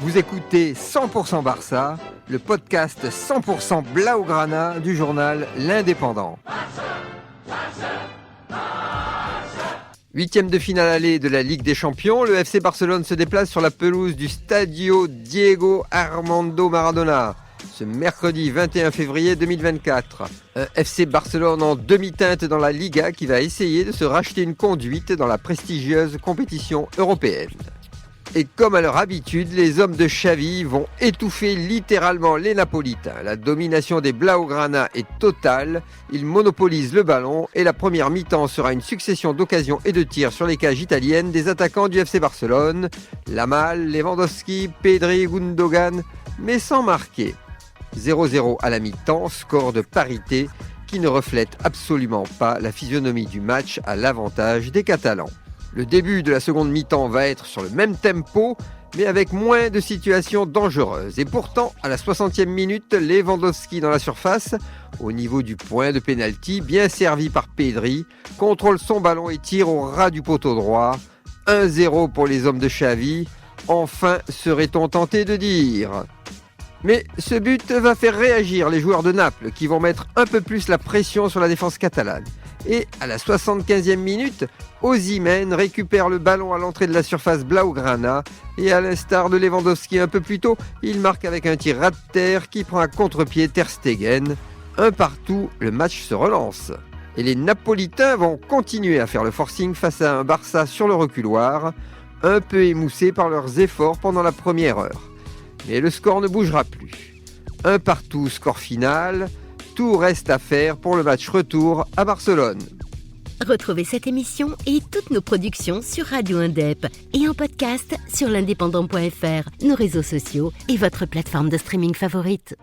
Vous écoutez 100% Barça, le podcast 100% Blaugrana du journal L'Indépendant. Huitième de finale aller de la Ligue des Champions, le FC Barcelone se déplace sur la pelouse du Stadio Diego Armando Maradona ce mercredi 21 février 2024. Un FC Barcelone en demi-teinte dans la Liga qui va essayer de se racheter une conduite dans la prestigieuse compétition européenne. Et comme à leur habitude, les hommes de Xavi vont étouffer littéralement les Napolitains. La domination des Blaugrana est totale, ils monopolisent le ballon et la première mi-temps sera une succession d'occasions et de tirs sur les cages italiennes des attaquants du FC Barcelone, Lamal, Lewandowski, Pedri, Gundogan, mais sans marquer. 0-0 à la mi-temps, score de parité qui ne reflète absolument pas la physionomie du match à l'avantage des Catalans. Le début de la seconde mi-temps va être sur le même tempo, mais avec moins de situations dangereuses. Et pourtant, à la 60e minute, Lewandowski dans la surface, au niveau du point de pénalty, bien servi par Pedri, contrôle son ballon et tire au ras du poteau droit. 1-0 pour les hommes de Xavi. Enfin, serait-on tenté de dire. Mais ce but va faire réagir les joueurs de Naples qui vont mettre un peu plus la pression sur la défense catalane. Et à la 75e minute, Osimhen récupère le ballon à l'entrée de la surface Blaugrana et à l'instar de Lewandowski un peu plus tôt, il marque avec un tir ras de terre qui prend à contre-pied Ter Stegen. 1-1, le match se relance. Et les Napolitains vont continuer à faire le forcing face à un Barça sur le reculoir, un peu émoussé par leurs efforts pendant la première heure. Mais le score ne bougera plus. 1-1, score final. Tout reste à faire pour le match retour à Barcelone. Retrouvez cette émission et toutes nos productions sur Radio Indep et en podcast sur l'indépendant.fr, nos réseaux sociaux et votre plateforme de streaming favorite.